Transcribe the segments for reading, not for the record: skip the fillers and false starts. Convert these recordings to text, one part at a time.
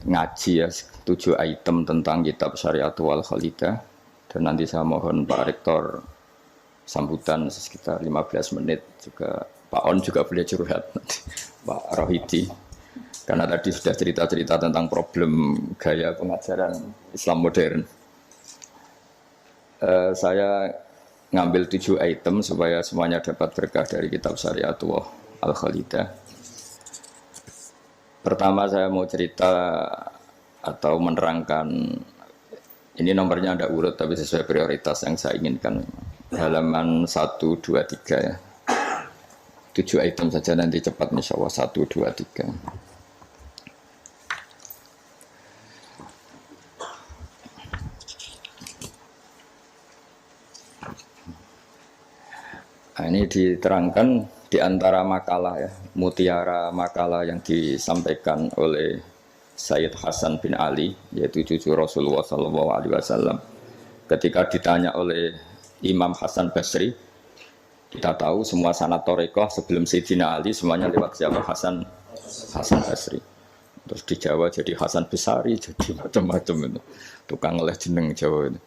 ngaji ya 7 item tentang kitab Syariatul Khalidah, dan nanti saya mohon Pak Rektor sambutan sekitar 15 menit, juga Pak On juga boleh curhat Pak Rohidi, karena tadi sudah cerita-cerita tentang problem gaya pengajaran Islam modern. Saya ngambil 7 item supaya semuanya dapat berkah dari kitab Syariatul Khalidah. Pertama saya mau cerita atau menerangkan, ini nomornya ada urut tapi sesuai prioritas yang saya inginkan. Halaman 1, 2, 3 ya. 7 item saja nanti cepat insya Allah. 1, 2, 3. Nah, ini diterangkan di antara makalah ya, mutiara makalah yang disampaikan oleh Sayyid Hasan bin Ali, yaitu cucu Rasulullah SAW. Ketika ditanya oleh Imam Hasan Basri, kita tahu semua sanad Thariqah sebelum Sayyidina Ali semuanya lewat siapa? Hasan Basri. Terus di Jawa jadi Hasan Besari, jadi macam-macam itu. Tukang oleh jeneng Jawa itu.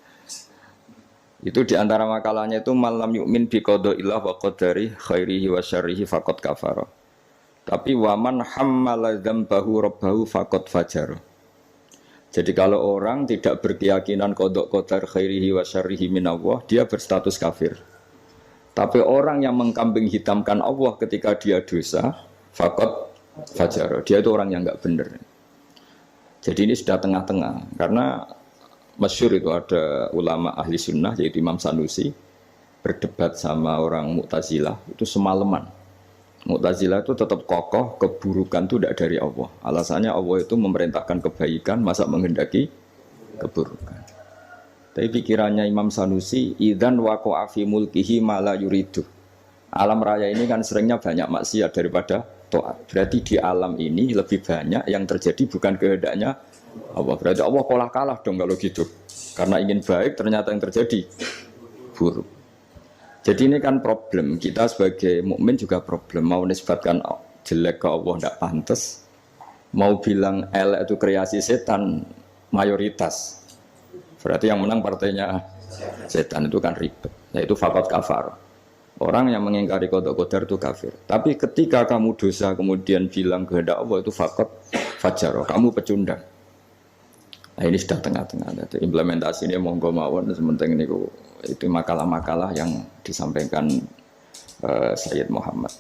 Itu di antara makalahnya itu malam yu'min bi qadaillah wa qadari khairihi wa syarrihi faqad kafara. Tapi waman hammala dzambahu rabbahu faqad fajara. Jadi kalau orang tidak berkeyakinan qada qadar khairihi wa syarrihi minallah, dia berstatus kafir. Tapi orang yang mengkambing hitamkan Allah ketika dia dosa, faqad fajara. Dia itu orang yang enggak benar. Jadi ini sudah tengah-tengah, karena masyhur itu ada ulama ahli sunnah yaitu Imam Sanusi berdebat sama orang Mu'tazilah itu semalaman. Mu'tazilah itu tetap kokoh keburukan itu tidak dari Allah. Alasannya Allah itu memerintahkan kebaikan, masa menghendaki keburukan. Tapi pikirannya Imam Sanusi, idzan waqa'a fi mulkihi ma la yuridu. Alam raya ini kan seringnya banyak maksiat daripada taat. Berarti di alam ini lebih banyak yang terjadi bukan kehendaknya Allah. Berarti Allah kalah dong kalau gitu. Karena ingin baik ternyata yang terjadi buruk. Jadi ini kan problem. Kita sebagai mukmin juga problem. Mau nisbatkan jelek ke Allah tidak pantas. Mau bilang elek itu kreasi setan mayoritas. Berarti yang menang partainya setan, itu kan ribet. Yaitu faqad kafar. Orang yang mengingkari qada qadar itu kafir. Tapi ketika kamu dosa kemudian bilang kehendak Allah itu faqad fajara. Kamu pecundang. Nah ini sudah tengah-tengah. Implementasi ini monggo mawon, sementing ini itu makalah-makalah yang disampaikan Sayyid Muhammad.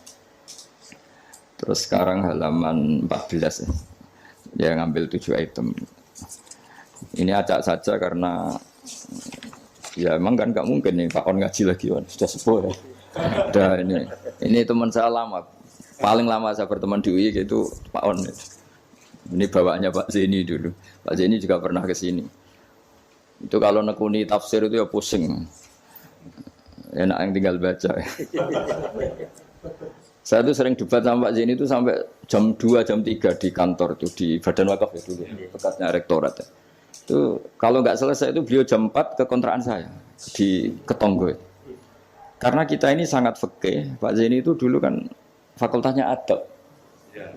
Terus sekarang halaman 14 ya, ngambil 7 item. Ini acak saja karena ya emang kan gak mungkin nih Pak On ngaji lagi, sudah sepuh ya. Udah ini teman saya lama, paling lama saya berteman di UI itu Pak On. Ini bawaannya Pak Zeni dulu. Pak Zeni juga pernah ke sini. Itu kalau nekuni tafsir itu ya pusing. Enak yang tinggal baca. Saya tuh sering debat sama Pak Zeni itu sampai jam 2, jam 3 di kantor tuh, di Badan Wakaf ya dulu, bekasnya rektorat ya. Itu kalau nggak selesai itu beliau jam 4 ke kontrakan saya di Ketonggo. Karena kita ini sangat fikih. Pak Zeni itu dulu kan fakultasnya adab.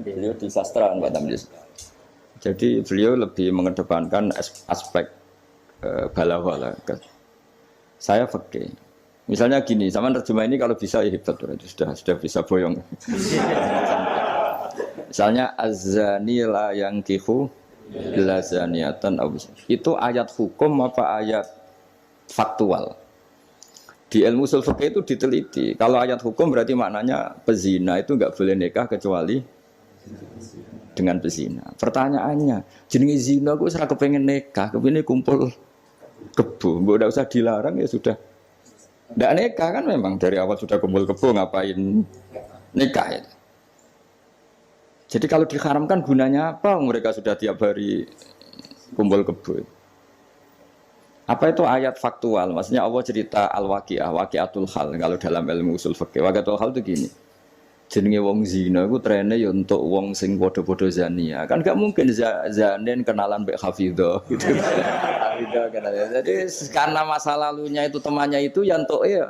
Beliau di sastra Pak Tamjiz. Jadi beliau lebih mengedepankan aspek balawala. Saya fikih. Misalnya gini, sama terjemah ini kalau bisa ya hebat, itu sudah bisa boyong. Misalnya az-zani la yankihu illa zaniatan. Itu ayat hukum apa ayat faktual? Di ilmu ushul fikih itu diteliti. Kalau ayat hukum berarti maknanya pezina itu enggak boleh nikah kecuali dengan pezina. Pertanyaannya, jenenge zina kok ora kepengen nikah, kepengin kumpul kebo, mbok ndak usah dilarang ya sudah. Ndak nikah kan memang dari awal sudah kumpul kebo, ngapain nikah ya. Jadi kalau diharamkan gunanya apa? Mereka sudah tiap hari kumpul kebo. Apa itu ayat faktual? Maksudnya Allah cerita al-waqi'ah, waqi'atul hal kalau dalam ilmu usul fikih. Waqi'atul hal itu gini. Jenenge wong zina iku trene ya untuk wong sing padha-padha zania. Kan gak mungkin zanen kenalan mbek hafidhah gitu. Hafidhah kenalan. Jadi karena masa lalunya itu temannya itu ya entuk ya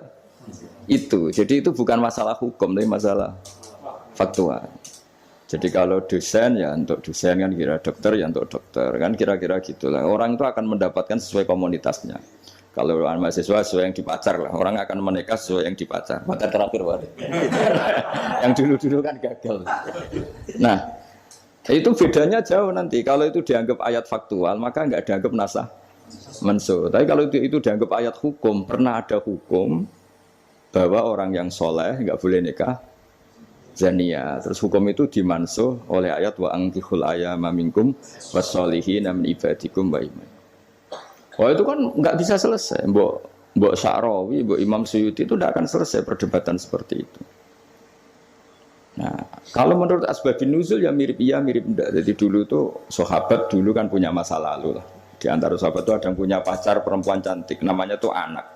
itu. Jadi itu bukan masalah hukum tapi masalah faktual. Jadi kalau dosen ya untuk dosen kan kira dokter ya untuk dokter kan kira-kira gitulah. Orang itu akan mendapatkan sesuai komunitasnya. Kalau mahasiswa sesuai yang dipacar lah. Orang akan menikah sesuai yang dipacar. Pacar terakhir waduh. Yang dulu-dulu kan gagal. Nah, itu bedanya jauh nanti. Kalau itu dianggap ayat faktual maka nggak dianggap nasah mansuh. Tapi kalau itu dianggap ayat hukum, pernah ada hukum bahwa orang yang soleh nggak boleh nikah zania. Terus hukum itu dimansuh oleh ayat wa angkihul ayama minkum wassolihin min ibadikum wa iman. Oh itu kan nggak bisa selesai. Mbok Sya'rawi, Mbok Imam Suyuti itu tidak akan selesai perdebatan seperti itu. Nah, kalau menurut asbabun nuzul ya mirip iya mirip enggak. Jadi dulu itu sahabat dulu kan punya masa lalu lah. Di antara sahabat itu ada yang punya pacar perempuan cantik, namanya tuh Anak.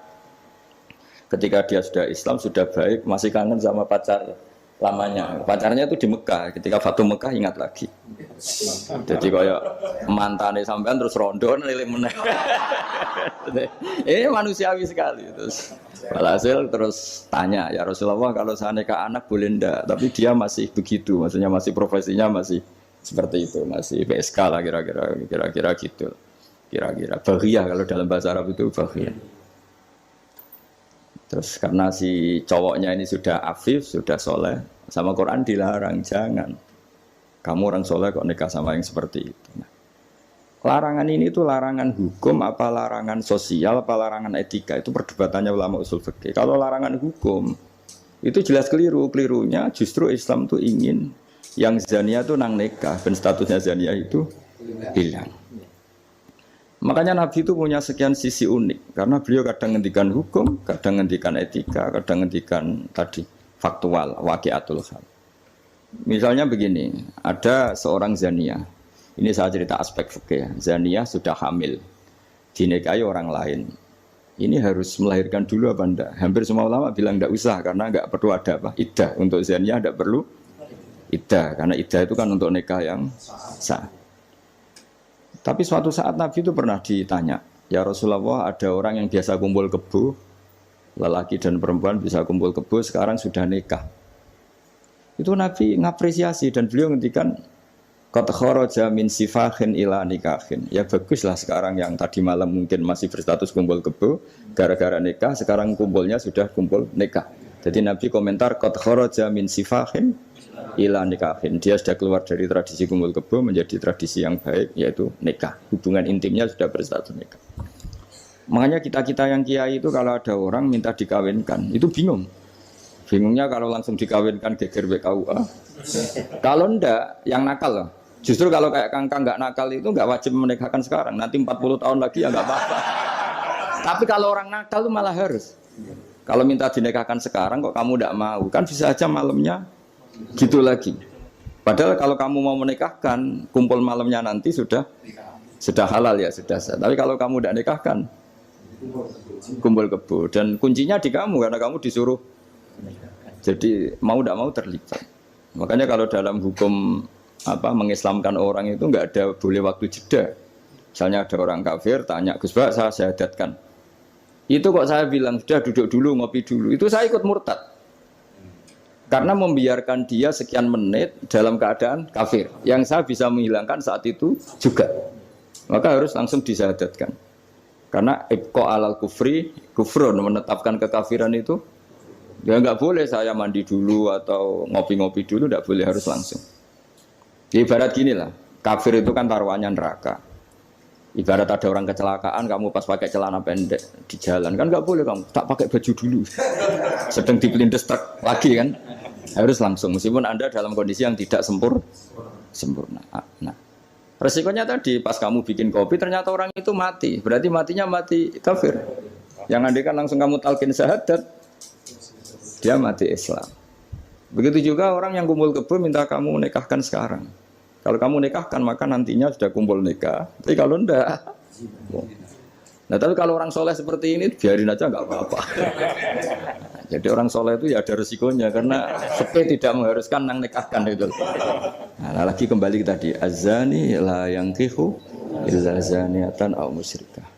Ketika dia sudah Islam, sudah baik, masih kangen sama pacar lamanya. Pacarnya itu di Mekah. Ketika Fatu Mekah ingat lagi. Jadi kayak mantannya sampean terus rondo nilai meneh. Manusiawi sekali. Terus walhasil terus tanya, ya Rasulullah kalau saya nikah anak boleh ndak? Tapi dia masih begitu, maksudnya masih profesinya masih seperti itu, masih PSK lah kira-kira gitu. Kira-kira baghiyah kalau dalam bahasa Arab itu baghiyah. Terus karena si cowoknya ini sudah afif, sudah soleh, sama Quran dilarang, jangan. Kamu orang soleh kok nikah sama yang seperti itu. Nah, larangan ini tuh larangan hukum, apa larangan sosial, apa larangan etika. Itu perdebatannya ulama usul fikih. Kalau larangan hukum, itu jelas keliru. Kelirunya justru Islam tuh ingin yang zania tuh nang nikah, dan statusnya zania itu hilang. Makanya Nabi itu punya sekian sisi unik karena beliau kadang ngendikan hukum, kadang ngendikan etika, kadang ngendikan tadi faktual, waqiatul hal. Misalnya begini, ada seorang zania. Ini saya cerita aspek fikih. Zania sudah hamil, dinikahi orang lain. Ini harus melahirkan dulu apa enggak? Hampir semua ulama bilang enggak usah karena enggak perlu ada apa? Iddah. Untuk zania enggak perlu iddah karena iddah itu kan untuk nikah yang sah. Tapi suatu saat Nabi itu pernah ditanya, ya Rasulullah ada orang yang biasa kumpul kebo, lelaki dan perempuan bisa kumpul kebo, sekarang sudah nikah. Itu Nabi ngapresiasi dan beliau ngendikan, qad kharaja min sifahin ila nikahin. Ya baguslah sekarang yang tadi malam mungkin masih berstatus kumpul kebo, gara-gara nikah, sekarang kumpulnya sudah kumpul nikah. Jadi Nabi komentar, qad kharaja min sifahin ila nikahin. Dia sudah keluar dari tradisi kumpul kebo menjadi tradisi yang baik yaitu nikah. Hubungan intimnya sudah berstatus nikah. Makanya kita-kita yang kiai itu kalau ada orang minta dikawinkan itu bingung. Bingungnya kalau langsung dikawinkan geger BKUA. Kalau ndak yang nakal loh. Justru kalau kayak Kangkang nggak nakal itu nggak wajib menikahkan sekarang. Nanti 40 tahun lagi ya nggak apa-apa. Tapi kalau orang nakal itu malah harus. Kalau minta dinikahkan sekarang kok kamu ndak mau, kan bisa aja malamnya gitu lagi. Padahal kalau kamu mau menikahkan, kumpul malamnya nanti sudah halal ya, sudah sah. Tapi kalau kamu tidak nikahkan, kumpul kebo. Dan kuncinya di kamu karena kamu disuruh. Jadi mau tidak mau terlibat. Makanya kalau dalam hukum mengislamkan orang itu nggak ada boleh waktu jeda. Misalnya ada orang kafir tanya, Gus Bak saya syahadatkan. Itu kok saya bilang sudah duduk dulu ngopi dulu. Itu saya ikut murtad. Karena membiarkan dia sekian menit dalam keadaan kafir. Yang saya bisa menghilangkan saat itu juga. Maka harus langsung disyahadatkan. Karena ibqa alal kufri, kufrun, menetapkan kekafiran itu. Ya nggak boleh saya mandi dulu atau ngopi-ngopi dulu, nggak boleh, harus langsung. Ibarat gini lah, kafir itu kan taruhannya neraka. Ibarat ada orang kecelakaan, kamu pas pakai celana pendek di jalan, kan nggak boleh kamu, tak pakai baju dulu. Sedang dipelindes truk lagi kan. Harus langsung, meskipun Anda dalam kondisi yang tidak sempurna. Nah, resikonya tadi, pas kamu bikin kopi, ternyata orang itu mati. Berarti matinya mati kafir. Yang Anda kan langsung kamu talqin syahadat, dia mati Islam. Begitu juga orang yang kumpul kebo minta kamu nikahkan sekarang. Kalau kamu nikahkan, maka nantinya sudah kumpul nikah. Tapi kalau enggak, nah tapi kalau orang soleh seperti ini, biarin aja nggak apa-apa. Jadi orang soleh itu ya ada resikonya karena sepe tidak mengharuskan nang nikahkan itu. Nah, lagi kembali tadi azani la yankihu illa zaniatan aw musyrikah.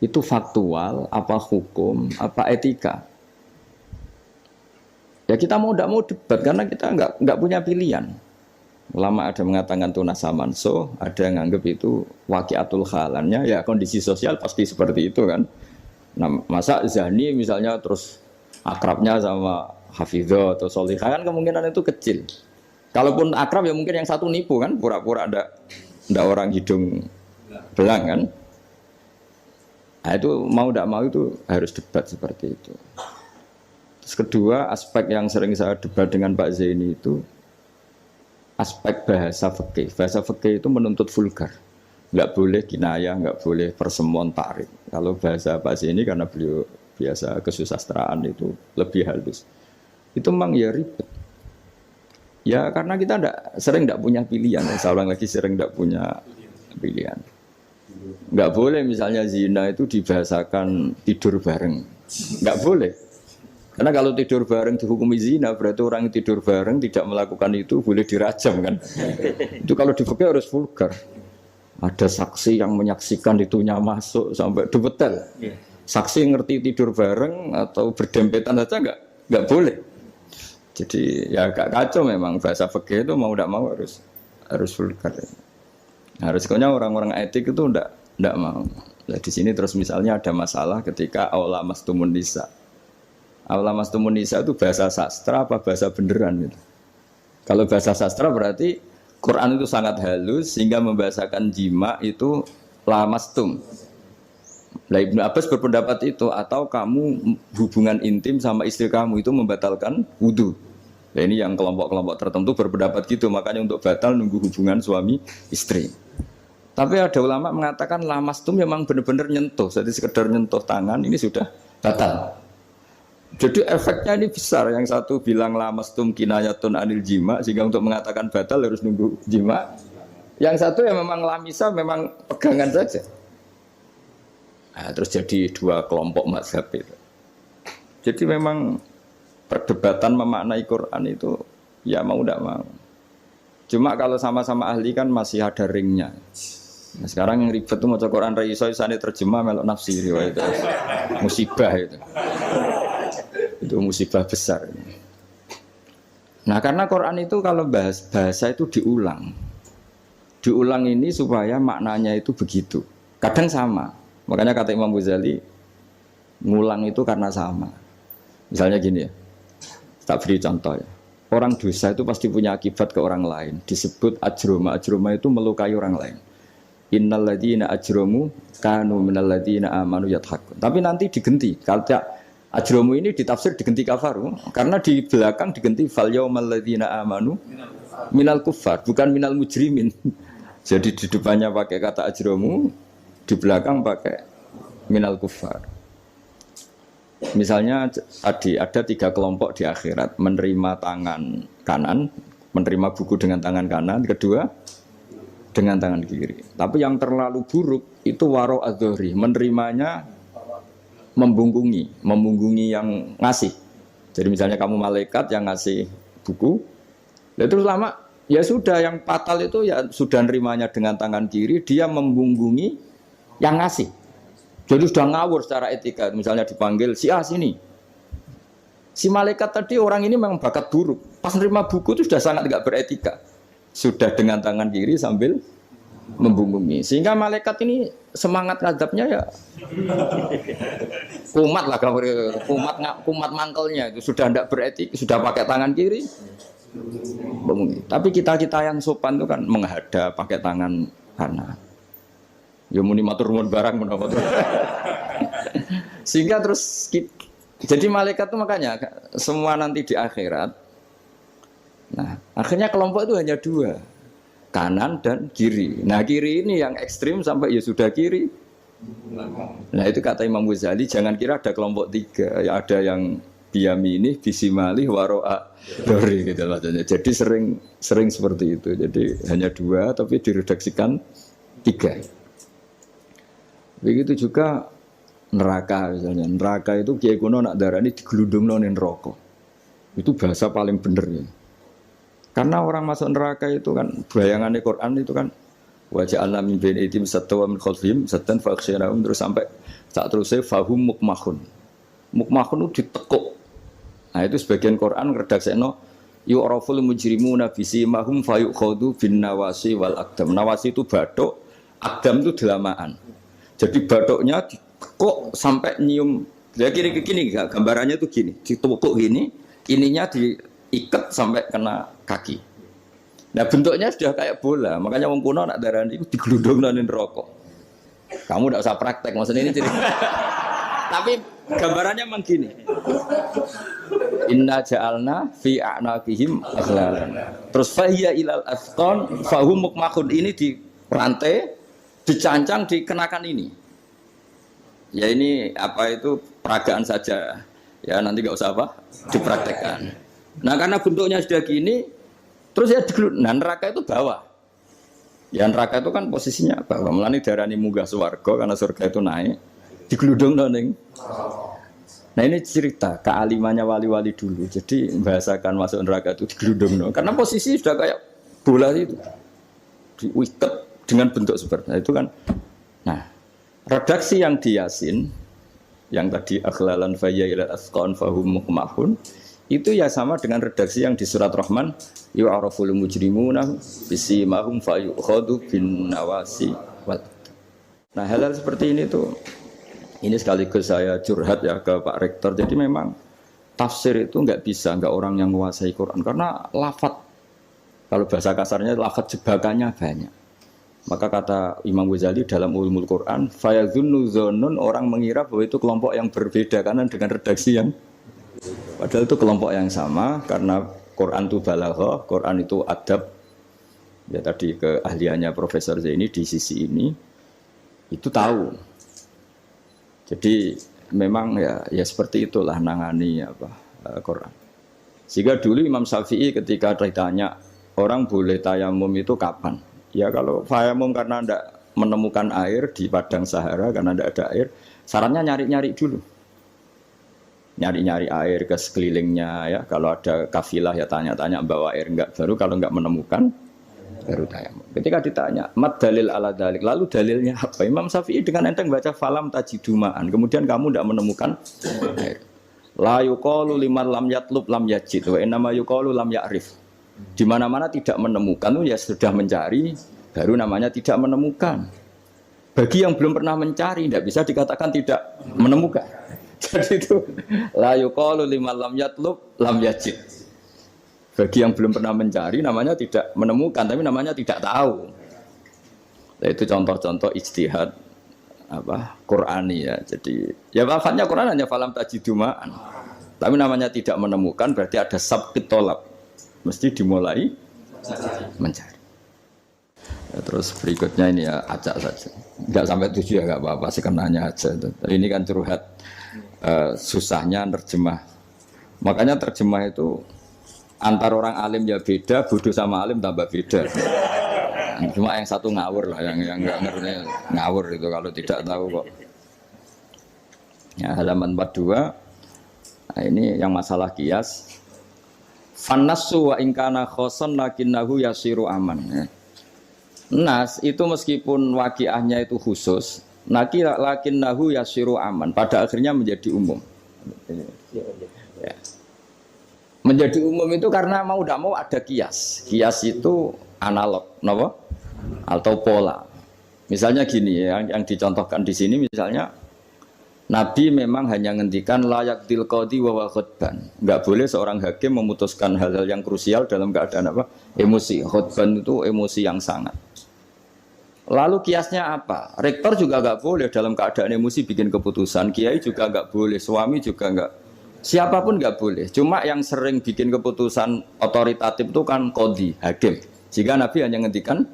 Itu faktual, apa hukum, apa etika? Ya kita mau tidak mau debat karena kita nggak punya pilihan. Ulama ada mengatakan tunasa manso, ada yang nganggap itu waqiatul halannya, ya kondisi sosial pasti seperti itu kan. Nah, masa zani misalnya terus akrabnya sama hafidho atau solihah kan kemungkinan itu kecil. Kalaupun akrab ya mungkin yang satu nipu kan, pura-pura ada orang hidung belang kan. Nah itu mau tidak mau itu harus debat seperti itu. Terus kedua aspek yang sering saya debat dengan Pak Zaini itu aspek bahasa fikih. Bahasa fikih itu menuntut vulgar. Enggak boleh kinayah, enggak boleh persemuan takrif. Kalau bahasa Pak Zaini karena beliau biasa kesusastraan itu lebih halus. Itu memang ya ribet. Ya karena kita sering enggak punya pilihan. Saya ulang lagi sering enggak punya pilihan. Enggak boleh misalnya zina itu dibahasakan tidur bareng. Enggak boleh. Karena kalau tidur bareng dihukumi zina, berarti orang yang tidur bareng tidak melakukan itu boleh dirajam kan. Itu kalau di fikih harus vulgar. Ada saksi yang menyaksikan itunya masuk sampai debetel. Saksi ngerti tidur bareng atau berdempetan saja enggak boleh. Jadi ya agak kacau memang bahasa fikih itu mau tidak mau harus vulgar. Harus kayaknya orang-orang etik itu enggak mau. Nah, di sini terus misalnya ada masalah ketika aula mastumun nisa. Aula mastumun nisa itu bahasa sastra apa bahasa beneran gitu. Kalau bahasa sastra berarti Quran itu sangat halus sehingga membahasakan jima itu lamastum. Nah, Ibnu Abbas berpendapat itu atau kamu hubungan intim sama istri kamu itu membatalkan wudu. Nah, ini yang kelompok-kelompok tertentu berpendapat gitu, makanya untuk batal nunggu hubungan suami istri. Tapi ada ulama mengatakan lamastum memang benar-benar nyentuh, jadi sekedar nyentuh tangan ini sudah batal. Jadi efeknya ini besar. Yang satu bilang lamastum kinayatun anil jima, sehingga untuk mengatakan batal harus nunggu jima. Yang satu ya memang lamisa, memang pegangan saja. Nah, terus jadi dua kelompok mazhab itu. Jadi memang perdebatan memaknai Quran itu ya mau tidak mau. Cuma kalau sama-sama ahli kan masih ada ringnya. Nah, sekarang yang ribet itu mau Quran raiso isane terjemah melok nafsi riwayat itu. Musibah itu. Itu musibah besar. Nah, karena Quran itu kalau bahasa itu diulang. Diulang ini supaya maknanya itu begitu. Kadang sama. Makanya kata Imam Ghazali ngulang itu karena sama. Misalnya gini ya. Tak beri contoh ya. Orang dosa itu pasti punya akibat ke orang lain. Disebut ajroma. Ajroma itu melukai orang lain. Innal ladzina ajromu kanu minal ladzina amanu yadhakun. Tapi nanti digenti. Kalau ajromu ini ditafsir digenti kafaru. Karena di belakang digenti fal yaumal ladzina amanu minal kuffar, bukan minal mujrimin. Jadi di depannya pakai kata ajromu, di belakang pakai minal kuffar. Misalnya tadi ada 3 kelompok di akhirat, menerima tangan kanan, menerima buku dengan tangan kanan, kedua dengan tangan kiri. Tapi yang terlalu buruk itu waro adzhri, menerimanya membungkungi yang ngasih. Jadi misalnya kamu malaikat yang ngasih buku, terus lama ya sudah yang fatal itu ya sudah nerimanya dengan tangan kiri, dia membungkungi yang ngasih. Jadi sudah ngawur secara etika. Misalnya dipanggil si A sini. Si malaikat tadi orang ini memang bakat buruk. Pas nerima buku itu sudah sangat tidak beretika. Sudah dengan tangan kiri sambil membungkungi. Sehingga malaikat ini semangat ngadapnya ya kumat lah, kumat mangkelnya itu sudah tidak beretik, sudah pakai tangan kiri. Tapi kita yang sopan itu kan menghadap pakai tangan kanan. Ya muni matur nuwun barang menapa. Sehingga terus jadi malaikat itu makanya semua nanti di akhirat. Nah, akhirnya kelompok itu hanya 2. Kanan dan kiri. Nah, kiri ini yang ekstrim sampai ya sudah kiri. Nah, itu kata Imam Ghazali, jangan kira ada kelompok 3. Ya ada yang biyamini, bisimali, waro'a dori gitu maksudnya. Jadi sering seperti itu. Jadi hanya 2 tapi diredaksikan 3. Begitu juga neraka misalnya. Neraka itu kiai kuno nak darani digelundungno ning neraka. Itu bahasa paling bener ya. Karena orang masuk neraka itu kan bayangannya Quran itu kan wajah alam min baini itim satwa min khalfihim satan fakhsyarahum terus sampai tak terusnya fahum mukmahun. Mukmahun itu ditekuk. Nah itu sebagian Quran redaksekno yu'raful mujrimuna bisimahum fayukhadhu bin nawasi wal aqdam. Nawasi itu bathuk, aqdam itu delamaan. Jadi bathuknya kok sampai nyium. Ya kiri ke gini gambarannya itu gini, ditukuk gini, ininya diikat sampai kena kaki. Nah bentuknya sudah kayak bola, makanya wong kuno nak darani itu diglundungno ning rokok. Kamu tidak usah praktek, maksudnya ini cerita. Tapi gambarannya memang gini. Inna ja'alna fi a'naqihim aghlalan. Terus fahiya ilal asqan fahum mukmahun, ini di rantai, dicancang, dikenakan ini. Ya ini apa itu peragaan saja. Ya nanti enggak usah apa dipraktekkan. Nah karena bentuknya sudah gini, terus ya nah neraka itu bawah. Ya neraka itu kan posisinya bawah. Mulane darani munggah swarga karena surga itu naik. Digludungno ning. Nah ini cerita kealimannya wali-wali dulu. Jadi membahasakan masuk neraka itu digludungno. Karena posisi sudah kayak bola itu. Diikat dengan bentuk seperti itu kan. Nah, redaksi yang di Yasin yang tadi aghlalan fayya ila asqan fahum mukmahun itu ya sama dengan redaksi yang di surat Rahman yu'araful mujrimuna bisimahum fayukhadhu bin nawasi wal. Nah hal-hal seperti ini tuh, ini sekaligus saya curhat ya ke Pak Rektor. Jadi memang tafsir itu nggak orang yang menguasai Quran karena lafadz, kalau bahasa kasarnya lafadz jebakannya banyak. Maka kata Imam Ghazali dalam Ulumul Quran, fayadhunnu dzannun, orang mengira bahwa itu kelompok yang berbeda karena dengan redaksi yang padahal itu kelompok yang sama karena Quran itu balaghah, Quran itu adab. Ya tadi keahliannya Profesor Zaini di sisi ini itu tahu. Jadi memang ya seperti itulah nangani Quran. Sehingga dulu Imam Syafi'i ketika ditanya orang boleh tayamum itu kapan? Ya kalau tayamum karena tidak menemukan air di padang Sahara karena tidak ada air, sarannya nyari-nyari dulu. Nyari-nyari air ke sekelilingnya ya. Kalau ada kafilah ya tanya-tanya bawa air enggak, baru kalau enggak menemukan baru tayamum. Ketika ditanya mat dalil ala dalik, lalu dalilnya apa? Imam Syafi'i dengan enteng baca falam tajidumaan, kemudian kamu tidak menemukan air. La yuqalu liman lam yatlub lam yajid wa innama yuqalu lam ya'rif. Di mana-mana tidak menemukan ya sudah mencari, baru namanya tidak menemukan. Bagi yang belum pernah mencari tidak bisa dikatakan tidak menemukan. Jadi itu la yuqalu liman lam yatlub lam yajid. Bagi yang belum pernah mencari namanya tidak menemukan, tapi namanya tidak tahu. Nah, itu contoh-contoh ijtihad Qur'ani ya. Jadi ya lafadznya Quran hanya falam tajidumaan. Tapi namanya tidak menemukan berarti ada sabqit tolab. Mesti dimulai mencari. Ya, terus berikutnya ini ya acak saja. Enggak sampai 7 ya enggak apa-apa, sekenanya aja. Ini kan curhat susahnya nerjemah. Makanya terjemah itu antar orang alim ya beda, bodoh sama alim tambah beda. Cuma yang satu ngawur lah, yang enggak ngerti ngawur itu kalau tidak tahu kok. Ya, halaman 42. Nah, ini yang masalah kias. Fannasu wa ingkana khoson lakinnahu yasiru aman. Nas itu meskipun waqiahnya itu khusus, lakinnahu yasiru aman. Pada akhirnya menjadi umum. Ya. Menjadi umum itu karena mau tidak mau ada kias. Kias itu analog, apa? Atau pola. Misalnya gini yang dicontohkan di sini misalnya. Nabi memang hanya ngendikan layak tilqadi wa khutban. Enggak boleh seorang hakim memutuskan hal-hal yang krusial dalam keadaan emosi. Khutban itu emosi yang sangat. Lalu kiasnya apa? Rektor juga enggak boleh dalam keadaan emosi bikin keputusan. Kiai juga enggak boleh, suami juga enggak. Siapapun enggak boleh. Cuma yang sering bikin keputusan otoritatif itu kan qadhi, hakim. Jika Nabi hanya ngendikan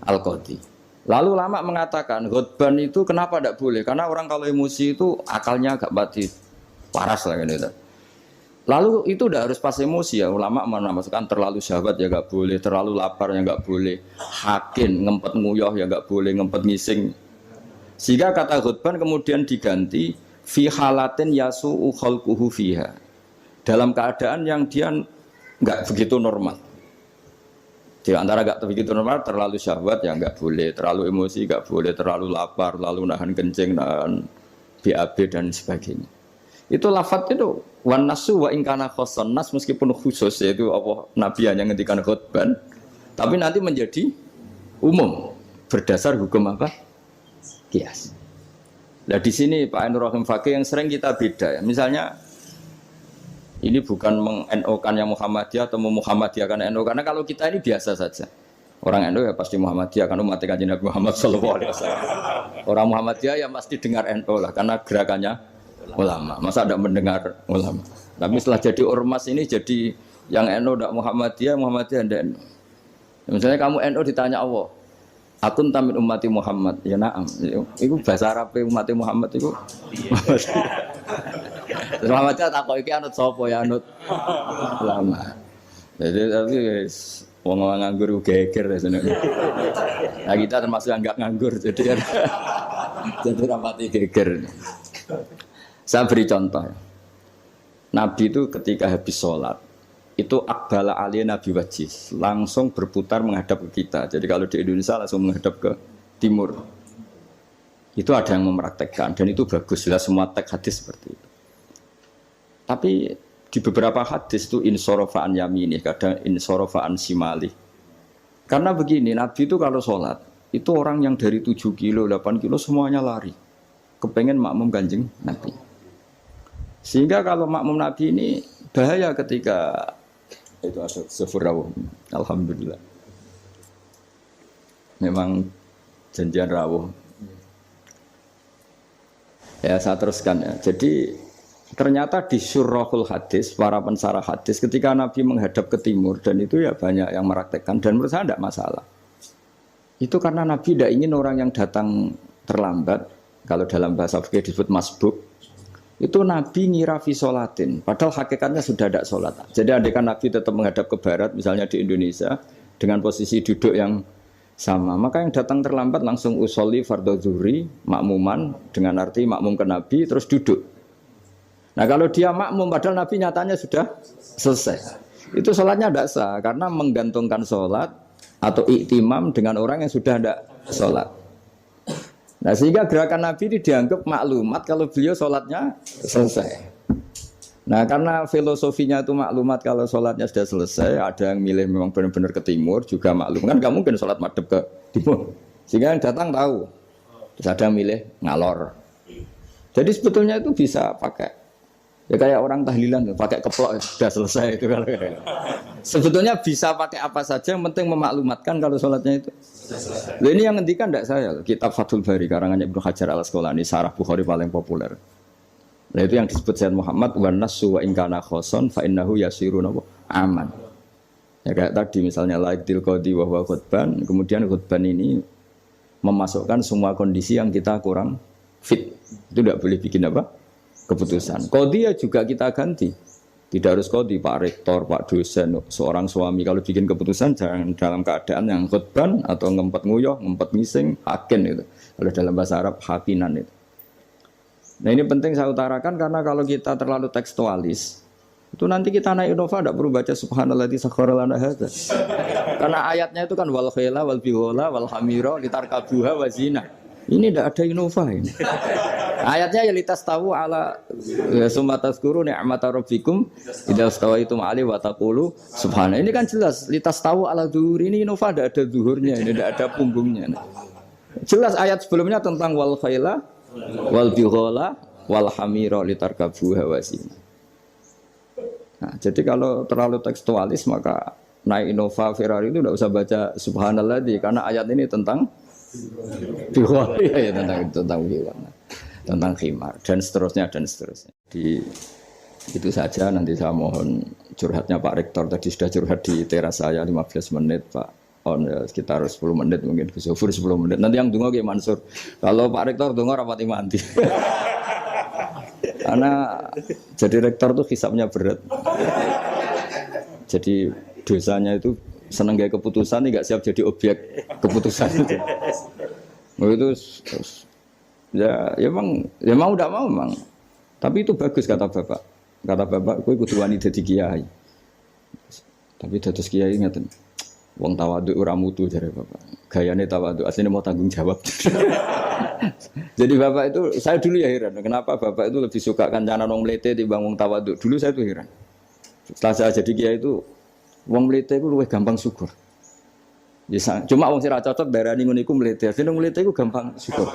al-qadhi. Lalu ulama mengatakan khutban itu kenapa tidak boleh? Karena orang kalau emosi itu akalnya agak mati paras lah gitu. Lalu itu tidak harus pas emosi ya. Ulama menamakan terlalu syahwat ya nggak boleh, terlalu lapar ya nggak boleh, hakin ngempet nguyuh ya nggak boleh, ngempet ngising. Sehingga kata khutban kemudian diganti fi halatin yasu'u khalquhu fiha. Dalam keadaan yang dia nggak begitu normal. Di antara gak begitu normal, terlalu syahwat ya nggak boleh, terlalu emosi nggak boleh, terlalu lapar, lalu nahan kencing, nahan BAB dan sebagainya. Itu lafadz itu wan nasu wa in kana khosson nas meskipun khusus yaitu apa Nabi hanya ngendikan khutban tapi nanti menjadi umum berdasar hukum apa? Qiyas. Nah di sini Pak Ainur Rahim Fakih yang sering kita beda ya. Misalnya ini bukan meng-NO-kan yang Muhammadiyah atau Muhammadiyahkan NO karena kalau kita ini biasa saja. Orang NO ya pasti Muhammadiyah karena umat Kanjeng Nabi Muhammad sallallahu alaihi wasallam. Orang Muhammadiyah ya pasti dengar NO lah karena gerakannya ulama. Masa tidak mendengar ulama? Tapi setelah jadi ormas ini jadi yang NO tidak Muhammadiyah, Muhammadiyah tidak NO. Misalnya kamu NO ditanya Allah, akun tamin ummati Muhammad, ya naam. Itu bahasa Arab ummati Muhammad itu. Muhammadiyah tak kok iki anut sapa ya anut ulama. Jadi tapi wong nganggur geger sebenarnya. Nah kita termasuk yang enggak nganggur jadi jadi rapati geger. Saya beri contoh. Nabi itu ketika habis sholat, itu akbala aliyah Nabi wajih, langsung berputar menghadap ke kita. Jadi kalau di Indonesia langsung menghadap ke timur. Itu ada yang mempraktekkan, dan itu bagus. Jelas semua teks hadis seperti itu. Tapi di beberapa hadis itu insorofaan yamini, kadang insorofaan simali. Karena begini, Nabi itu kalau sholat, itu orang yang dari 7 kilo, 8 kilo semuanya lari. Kepengen makmum Kanjeng Nabi. Sehingga kalau makmum Nabi ini bahaya ketika itu ada sefurawu. Alhamdulillah. Memang janjian rawuh. Ya saya teruskan ya. Jadi ternyata di syurahul hadis, para pensarah hadis ketika Nabi menghadap ke timur dan itu ya banyak yang meraktekkan dan menurut saya tidak masalah. Itu karena Nabi tidak ingin orang yang datang terlambat, kalau dalam bahasa fikih disebut masbuk. Itu Nabi ngira fi sholatin, padahal hakikatnya sudah tidak sholat. Jadi andaikan Nabi tetap menghadap ke barat, misalnya di Indonesia, dengan posisi duduk yang sama, maka yang datang terlambat langsung usolli fardhu zuhri, makmuman, dengan arti makmum ke Nabi, terus duduk. Nah kalau dia makmum, padahal Nabi nyatanya sudah selesai. Itu sholatnya tidak sah, karena menggantungkan sholat atau iktimam dengan orang yang sudah tidak sholat. Nah sehingga gerakan Nabi ini dianggap maklumat kalau beliau sholatnya selesai. Nah karena filosofinya itu maklumat kalau sholatnya sudah selesai, ada yang milih memang benar-benar ke timur juga maklum kan gak mungkin sholat madhab ke timur. Sehingga yang datang tahu. Terus ada yang milih ngalor. Jadi sebetulnya itu bisa pakai. Ya kayak orang tahlilan pakai keplok sudah selesai itu kalau sebetulnya bisa pakai apa saja yang penting memaklumatkan kalau sholatnya itu selesai. Nah, ini yang ngendikan tidak saya kitab Fathul Bari karangannya Ibnu Hajar Al-Asqalani Syarah Bukhari paling populer. Nah itu yang disebut Sayyid Muhammad wan nasu wa in kana khoson fa innahu yasirun aman. Ya kayak tadi misalnya laiktil qadi wa huwa khutban, kemudian khutban ini memasukkan semua kondisi yang kita kurang fit. Itu tidak boleh bikin apa? Keputusan. Qadhi ya juga kita ganti. Tidak harus qadhi, Pak Rektor, Pak dosen, seorang suami kalau bikin keputusan jangan dalam keadaan yang khutban atau ngempet nguyuh, ngempet ngising, hakin itu. Kalau dalam bahasa Arab hakinan itu. Nah ini penting saya utarakan karena kalau kita terlalu tekstualis, itu nanti kita naik Innova tidak perlu baca subhanalladzi sakhkhara lana hadza. Karena ayatnya itu kan wal khayla wal bighala wal hamira litarkabuha wa zina. Ini tidak ada Innova ini. Ayatnya ya litas tahu ala sumatas guru ni'mata rabbikum idza stawaitum ali wa taqulu subhana. Ini kan jelas litas tahu ala zuhur ini Innova tidak ada zuhurnya, ini tidak ada punggungnya. Jelas ayat sebelumnya tentang wal khayla wal bighala wal hamira litarkabuha wa zina. Nah, jadi kalau terlalu tekstualis maka naik Innova Ferrari itu tidak usah baca subhanallah karena ayat ini tentang bighala ya tentang bighala. Tentang khimar dan seterusnya. Itu saja nanti saya mohon curhatnya Pak Rektor tadi sudah curhat di teras saya 15 menit Pak sekitar 10 menit mungkin Gus Zofur 10 menit nanti yang donga kayak Mansur kalau Pak Rektor donga rapati mati karena jadi rektor tuh hisapnya berat jadi dosanya itu seneng gaya keputusan nggak siap jadi objek keputusan itu ya mau tidak mau memang. Tapi itu bagus kata bapak. Kata bapak, kowe kudu wani dadi kiai. Tapi dados kiai ngeten. Wong tawadhu ora mutu jare bapak. Gayane tawadhu asline mau tanggung jawab. Jadi bapak itu, saya dulu ya heran, kenapa bapak itu lebih suka kancanan wong mlete timbang wong tawaduk. Dulu saya tuh heran. Setelah saya jadi kiai itu, wong mlete itu lebih gampang syukur. Cuma wong sing ra cocok darani ngono iku mlete. Sing mlete iku gampang syukur.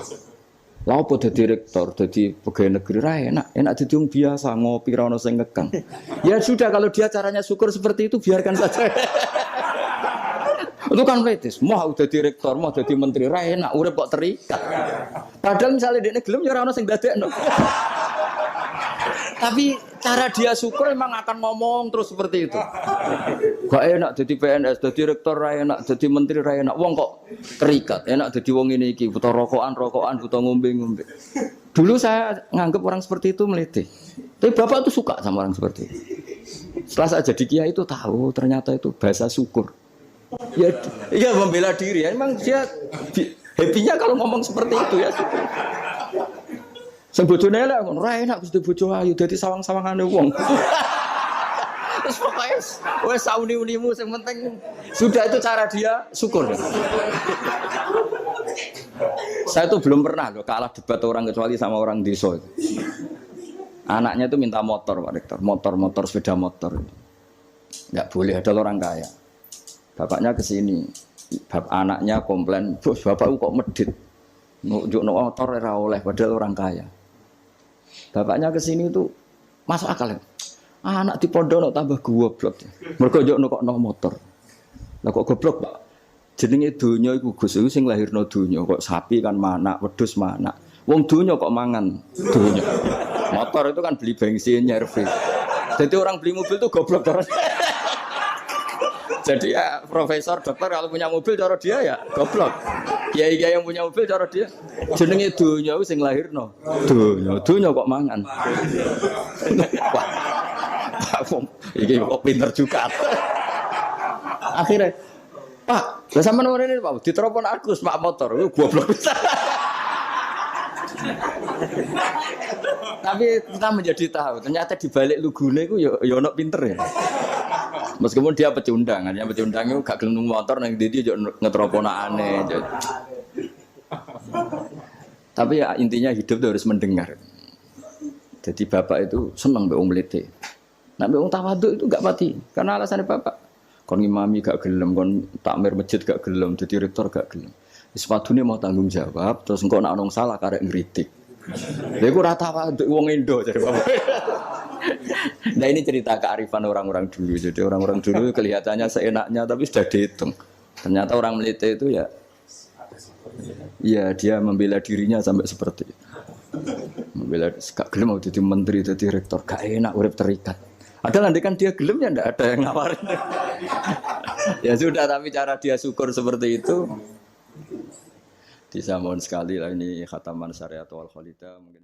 Lah opo dadi rektor, dadi pegawai negeri ra enak dadi wong biasa ngopi ra ono sing ngekang. Ya sudah kalau dia caranya syukur seperti itu biarkan saja. Itu kan mletis, mau dadi rektor, mau dadi menteri ra enak, urip kok terikat. Padahal misalnya dekne gelem ya ora ono sing dadekno. Tapi cara dia syukur memang akan ngomong terus seperti itu. Gak enak jadi PNS, jadi rektor ra enak, jadi menteri ra enak. Wong kok terikat, enak jadi wong ini iki, butuh rokokan, butuh ngombe. Dulu saya nganggap orang seperti itu meliti. Tapi bapak tuh suka sama orang seperti itu. Setelah saya jadi kiai itu tahu ternyata itu bahasa syukur. Ya membela diri. Emang dia happy-nya kalau ngomong seperti itu ya syukur. Sing bojone elek ngono, ra enak Gusti bojo ayu dadi sawang-sawangane wong. Terus pokoknya wes sauni-unimu yang penting sudah itu cara dia syukur. Saya tuh belum pernah loh kalah debat orang kecuali sama orang desa itu. Anaknya itu minta motor Pak Rektor, motor sepeda motor. Enggak boleh ada orang kaya. Bapaknya kesini, anaknya komplain, bos bapakku kok medit, nunjuk motor ora oleh padahal orang kaya. Bapaknya kesini itu masuk akal ya. Anak di pondok tambah goblok. Mergo yo nekokno motor. Lah kok goblok, Pak? Jenenge donya iku Gus iku sing lahirno donya. Kok sapi kan manak, wedhus manak. Wong donya kok mangan donya. Motor itu kan beli bensin, nyervis. Jadi orang beli mobil itu goblok terus. Jadi ya profesor, dokter kalau punya mobil cara dia ya goblok. Kiai-kiai yang punya mobil cara dia jenenge donya sing lahirno. Donya kok mangan. Wah. Iki kok pinter juga. Akhirnya, Pak, lah sampean ngene Pak, diteropon Agus Pak motor, goblok bisa. Tapi kita menjadi tahu, ternyata di balik lugune iku ya ono pinter ya. Meskipun dia pecundang, hanya pecundang itu gak gelem motor nang ndi yo ngetroponakane. Tapi ya intinya hidup itu harus mendengar. Jadi bapak itu senang mbek wong mlete. Nek wong tawaduk itu gak pati, karena alasannya bapak. Kon ngimami gak gelem, kon takmir masjid gak gelem, jadi rektor gak gelem. Sepatune mau tanggung jawab, terus engko nek ana salah karek ngritik. Lha iku ora tawaduk wong Indo jare bapak. Nah ini cerita kearifan orang-orang dulu. Jadi orang-orang dulu kelihatannya seenaknya tapi sudah dihitung. Ternyata orang Melite itu ya dia membela dirinya sampai seperti itu. Membela gak gelem mau jadi menteri, jadi rektor, gak enak urip terikat. Padahal nanti kan dia gelem ya ndak ada yang nawarin. Ya sudah, tapi cara dia syukur seperti itu. Bisa mohon sekali lah ini khataman syariat wal khalida mungkin.